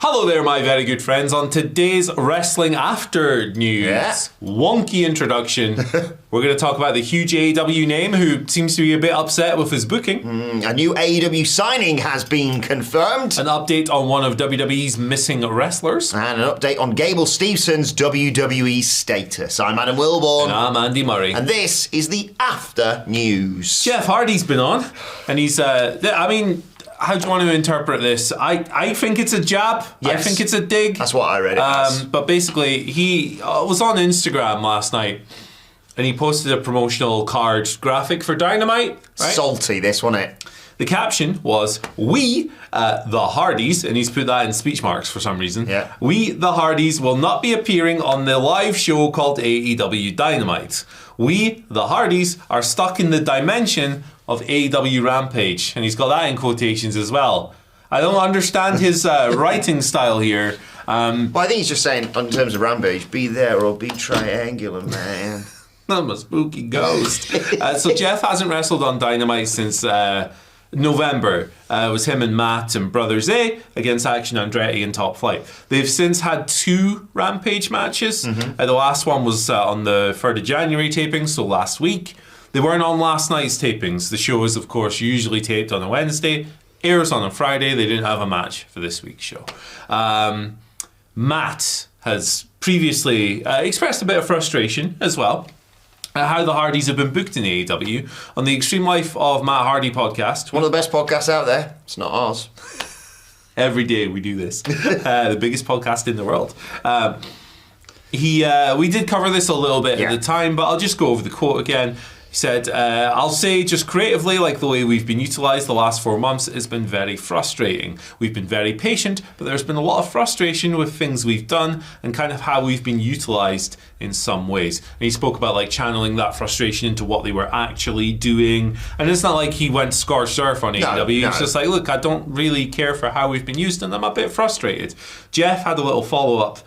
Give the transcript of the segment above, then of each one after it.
Hello there, my very good friends. On today's Wrestling After News, wonky introduction, we're going to talk about the huge AEW name who seems to be a bit upset with his booking. A new AEW signing has been confirmed. An update on one of WWE's missing wrestlers. And an update on Gable Steveson's WWE status. I'm Adam Wilborn. And I'm Andy Murray. And this is the After News. Jeff Hardy's been on, and he's, how do you want to interpret this? I think it's a jab. Yes. I think it's a dig. That's what I read it as. But basically, he was on Instagram last night, and he posted a promotional card graphic for Dynamite. Right? Salty, this, wasn't it? The caption was, "We, the Hardys," and he's put that in speech marks for some reason. Yeah. "We, the Hardys, will not be appearing on the live show called AEW Dynamite. We, the Hardys, are stuck in the dimension of AEW Rampage," and he's got that in quotations as well. I don't understand his writing style here. Well, I think he's just saying, in terms of Rampage, be there or be triangular, man. I'm a spooky ghost. So Jeff hasn't wrestled on Dynamite since November. It was him and Matt and Brothers A against Action Andretti and Top Flight. They've since had 2 Rampage matches. The last one was on the 3rd of January taping, so last week. They weren't on last night's tapings. The show is, of course, usually taped on a Wednesday, airs on a Friday. They didn't have a match for this week's show. Matt has previously expressed a bit of frustration as well at how the Hardys have been booked in AEW on the Extreme Life of Matt Hardy podcast. One of the best podcasts out there. It's not ours. Every day we do this. The biggest podcast in the world. We did cover this a little bit at the time, but I'll just go over the quote again. He said, "I'll say just creatively, like the way we've been utilised the last 4 months, it's been very frustrating. We've been very patient, but there's been a lot of frustration with things we've done and kind of how we've been utilised in some ways." And he spoke about like channeling that frustration into what they were actually doing. And it's not like he went scorched earth on AEW. It's just like, look, I don't really care for how we've been used and I'm a bit frustrated. Jeff had a little follow-up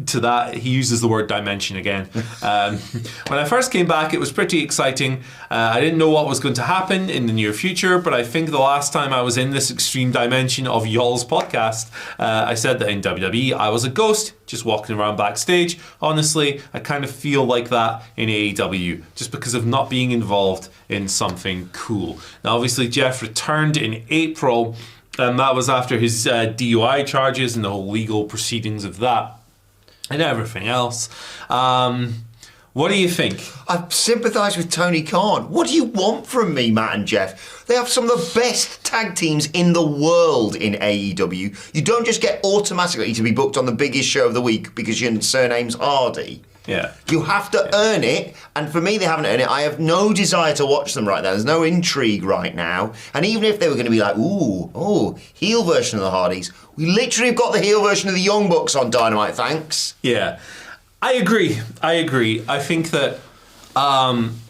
to that. He uses the word dimension again. When I first came back, it was pretty exciting. I didn't know what was going to happen in the near future, but I think the last time I was in this extreme dimension of y'all's podcast, I said that in WWE I was a ghost just walking around backstage. Honestly, I kind of feel like that in AEW just because of not being involved in something cool. Now obviously Jeff returned in April, and that was after his DUI charges and the whole legal proceedings of that and everything else. What do you think? I sympathise with Tony Khan. What do you want from me, Matt and Jeff? They have some of the best tag teams in the world in AEW. You don't just get automatically to be booked on the biggest show of the week because your surname's Hardy. Yeah. You have to earn it, and for me, they haven't earned it. I have no desire to watch them right now. There's no intrigue right now. And even if they were going to be like, heel version of the Hardys, we literally have got the heel version of the Young Bucks on Dynamite, thanks. Yeah. I agree. I think that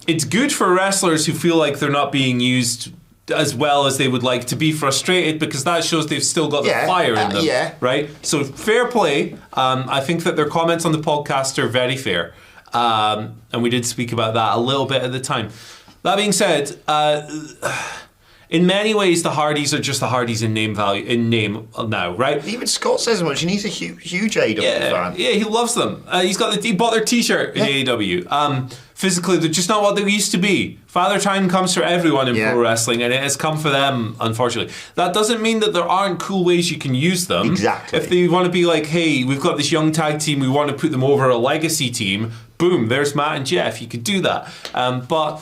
it's good for wrestlers who feel like they're not being used as well as they would like to be frustrated because that shows they've still got the fire in them, right? So fair play. I think that their comments on the podcast are very fair, and we did speak about that a little bit at the time. That being said, in many ways the Hardys are just the Hardys in name now, right? Even Scott says as much, and he's a huge AEW fan. Yeah, he loves them. He bought their T-shirt in AEW. Physically, they're just not what they used to be. Father Time comes for everyone in pro wrestling, and it has come for them, unfortunately. That doesn't mean that there aren't cool ways you can use them. Exactly. If they want to be like, hey, we've got this young tag team, we want to put them over a legacy team, boom, there's Matt and Jeff. You could do that. But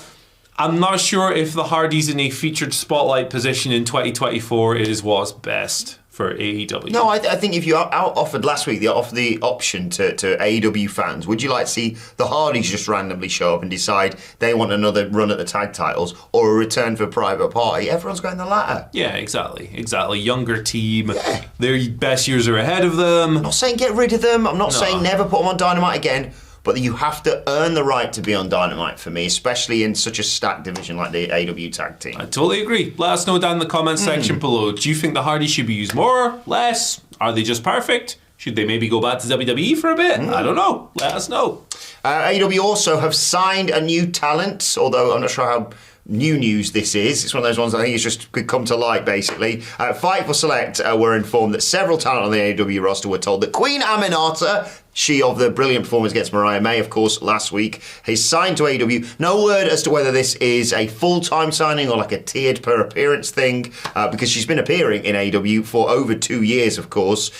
I'm not sure if the Hardys in a featured spotlight position in 2024 is what's best for AEW. No, I think if you offered last week, they offered the option to AEW fans, would you like to see the Hardys just randomly show up and decide they want another run at the tag titles or a return for Private Party? Everyone's going the latter. Yeah, exactly. Younger team. Yeah. Their best years are ahead of them. I'm not saying get rid of them. I'm not saying never put them on Dynamite again. But you have to earn the right to be on Dynamite for me, especially in such a stacked division like the AEW tag team. I totally agree. Let us know down in the comments section below. Do you think the Hardys should be used more, less? Are they just perfect? Should they maybe go back to WWE for a bit? I don't know. Let us know. AEW also have signed a new talent, although I'm not sure how new news this is. It's one of those ones I think it's just could come to light, basically. Fightful Select were informed that several talent on the AEW roster were told that Queen Aminata, she of the brilliant performance against Mariah May, of course, last week, is signed to AEW. No word as to whether this is a full-time signing or like a tiered per appearance thing, because she's been appearing in AEW for over 2 years, of course.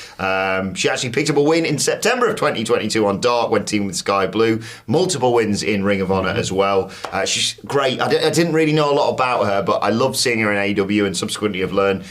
She actually picked up a win in September of 2022 on Dark when teaming with Sky Blue. Multiple wins in Ring of Honor as well. She's great. I didn't really know a lot about her, but I love seeing her in AEW and subsequently have learned.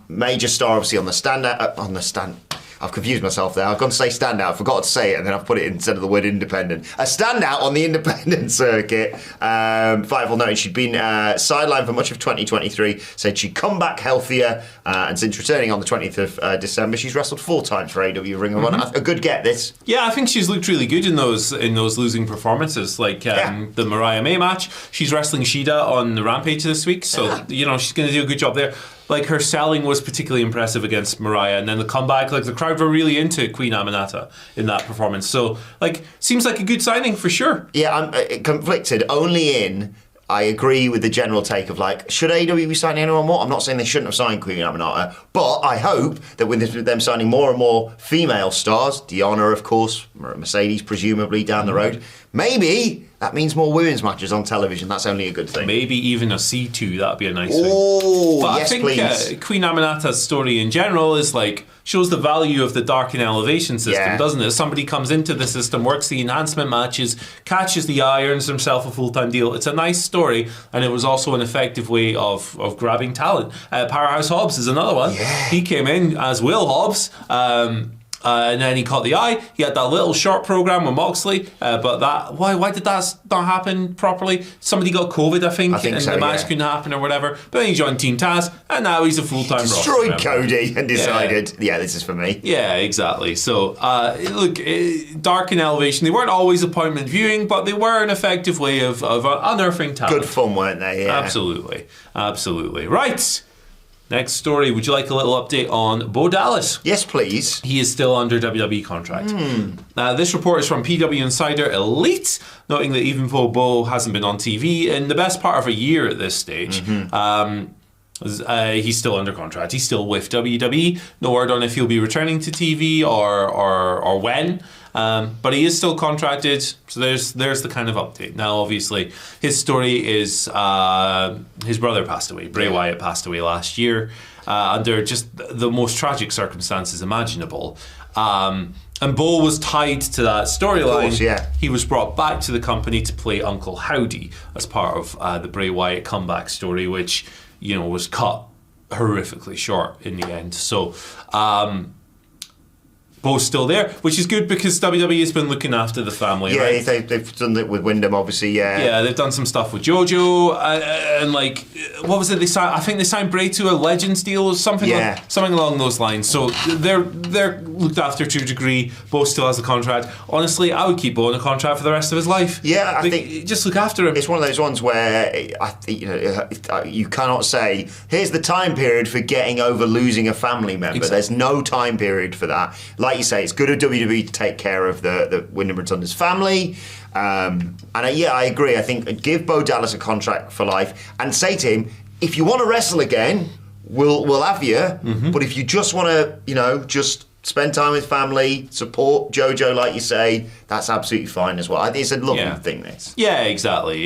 Major star, obviously, on the stand. I've confused myself there. I've gone to say standout, forgot to say it, and then I've put it instead of the word independent. A standout on the independent circuit. Fightful noted she'd been sidelined for much of 2023, said she'd come back healthier, and since returning on the 20th of December, she's wrestled 4 times for AEW Ring of Honor. A good get, this. Yeah, I think she's looked really good in those losing performances, like the Mariah May match. She's wrestling Shida on the Rampage this week, so she's going to do a good job there. Like, her selling was particularly impressive against Mariah, and then the comeback, like, the crowd were really into Queen Aminata in that performance. So, like, seems like a good signing for sure. Yeah, I'm conflicted only in... I agree with the general take of, like, should AEW be signing anyone more? I'm not saying they shouldn't have signed Queen Aminata, but I hope that with them signing more and more female stars, Deonna, of course, Mercedes, presumably, down the road, maybe that means more women's matches on television. That's only a good thing. Maybe even a C2, that'd be a nice thing. Oh, but yes, I think, please. Queen Aminata's story in general is, like, shows the value of the Dark and Elevation system, doesn't it? Somebody comes into the system, works the enhancement matches, catches the eye, earns himself a full-time deal. It's a nice story, and it was also an effective way of grabbing talent. Powerhouse Hobbs is another one. Yeah. He came in as Will Hobbs, and then he caught the eye. He had that little short program with Moxley, but that why did that not happen properly? Somebody got COVID, I think and so, the match couldn't happen or whatever. But then he joined Team Taz, and now he's a full-time roster. Destroyed Cody and decided, this is for me. Yeah, exactly. So, look, Dark and Elevation, they weren't always appointment viewing, but they were an effective way of unearthing talent. Good fun, weren't they? Yeah. Absolutely. Right. Next story, would you like a little update on Bo Dallas? Yes, please. He is still under WWE contract. This report is from PW Insider Elite, noting that even though Bo hasn't been on TV in the best part of a year at this stage, he's still under contract. He's still with WWE. No word on if he'll be returning to TV or when. But he is still contracted, so there's the kind of update. Now, obviously, his story is his brother passed away. Bray Wyatt passed away last year under just the most tragic circumstances imaginable. And Bo was tied to that storyline. He was brought back to the company to play Uncle Howdy as part of the Bray Wyatt comeback story, which was cut horrifically short in the end. So. Bo's still there, which is good because WWE has been looking after the family. Yeah, right? they've done it with Wyndham, obviously. Yeah, they've done some stuff with JoJo, and like, what was it? I think they signed Bray to a Legends deal or something. Something along those lines. So they're looked after to a degree. Bo still has a contract. Honestly, I would keep Bo on a contract for the rest of his life. Yeah, I think just look after him. It's one of those ones where you cannot say, here's the time period for getting over losing a family member. Exactly. There's no time period for that. Like you say, it's good of WWE to take care of the Wyndham Rotunda's family. I agree. I think give Bo Dallas a contract for life and say to him, if you want to wrestle again, we'll have you. But if you just want to, just spend time with family, support JoJo, like you say, that's absolutely fine as well. I think it's a lovely thing, this. Yeah, exactly.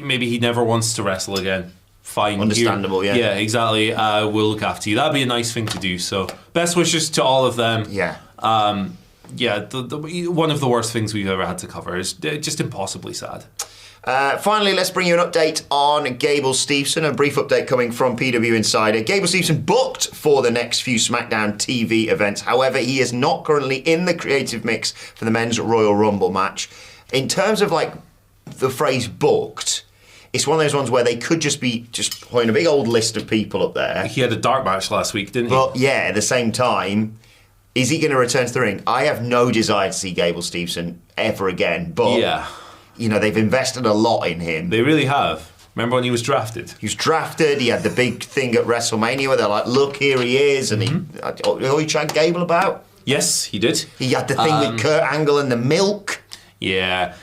Maybe he never wants to wrestle again. Fine. Understandable, Yeah, exactly. We'll look after you. That'd be a nice thing to do. So, best wishes to all of them. Yeah. One of the worst things we've ever had to cover is just impossibly sad. Finally, let's bring you an update on Gable Steveson. A brief update coming from PW Insider. Gable Steveson booked for the next few SmackDown TV events. However, he is not currently in the creative mix for the Men's Royal Rumble match. In terms of like the phrase booked, it's one of those ones where they could just be putting a big old list of people up there. He had a dark match last week, didn't he? But yeah, at the same time, is he going to return to the ring? I have no desire to see Gable Steveson ever again. But they've invested a lot in him. They really have. Remember when he was drafted? He was drafted. He had the big thing at WrestleMania where they're like, "Look, here he is," and he chatted Gable about. Yes, he did. He had the thing with Kurt Angle and the milk. Yeah,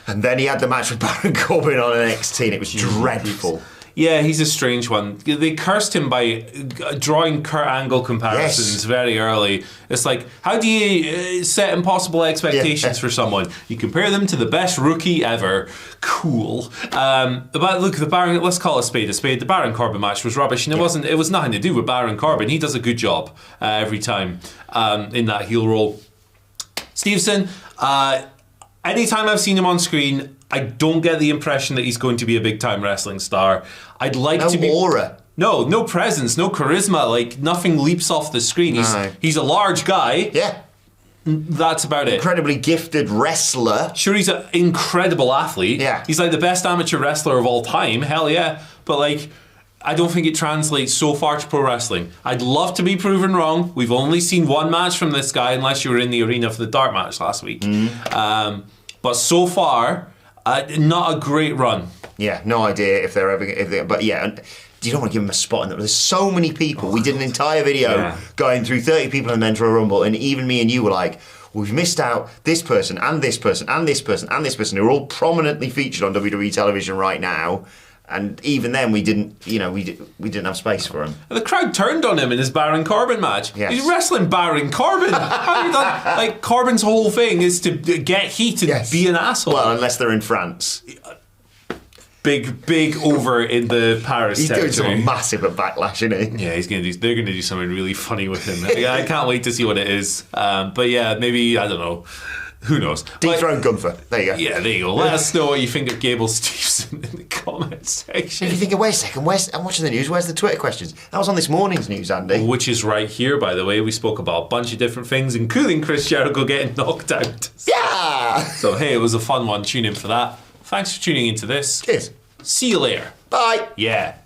And then he had the match with Baron Corbin on NXT, and it was dreadful. Yeah, he's a strange one. They cursed him by drawing Kurt Angle comparisons very early. It's like, how do you set impossible expectations for someone? You compare them to the best rookie ever. Cool. But look, the Baron, let's call it a spade a spade. The Baron Corbin match was rubbish, and it was nothing to do with Baron Corbin. He does a good job every time in that heel role. Steveson, anytime I've seen him on screen, I don't get the impression that he's going to be a big-time wrestling star. I'd like to be... aura. No presence, no charisma. Like, nothing leaps off the screen. He's a large guy. Yeah. That's about it. Incredibly gifted wrestler. Sure, he's an incredible athlete. Yeah. He's like the best amateur wrestler of all time. Hell yeah. But, like, I don't think it translates so far to pro wrestling. I'd love to be proven wrong. We've only seen one match from this guy, unless you were in the arena for the dark match last week. But so far... not a great run. Yeah, no idea if they're ever... but yeah, you don't want to give him a spot in that. There's so many people. We did an entire video going through 30 people in the Men's Royal Rumble, and even me and you were like, we've missed out this person and this person and this person and this person who are all prominently featured on WWE television right now. And even then, we didn't have space for him. The crowd turned on him in his Baron Corbin match. Yes. He's wrestling Baron Corbin. Like, Corbin's whole thing is to get heat and be an asshole. Well, unless they're in France. Big over in the Paris He's territory. doing something massive at Backlash, isn't he? Yeah, they're going to do something really funny with him. I can't wait to see what it is. But yeah, maybe, I don't know. Who knows? Dethrone Gunther. There you go. Yeah, there you go. Let us know what you think of Gable Steveson in the comments section. If you think, wait a second, I'm watching the news, where's the Twitter questions? That was on this morning's news, Andy. Which is right here, by the way. We spoke about a bunch of different things, including Chris Jericho getting knocked out. Yeah! So, hey, it was a fun one. Tune in for that. Thanks for tuning into this. Cheers. See you later. Bye. Yeah.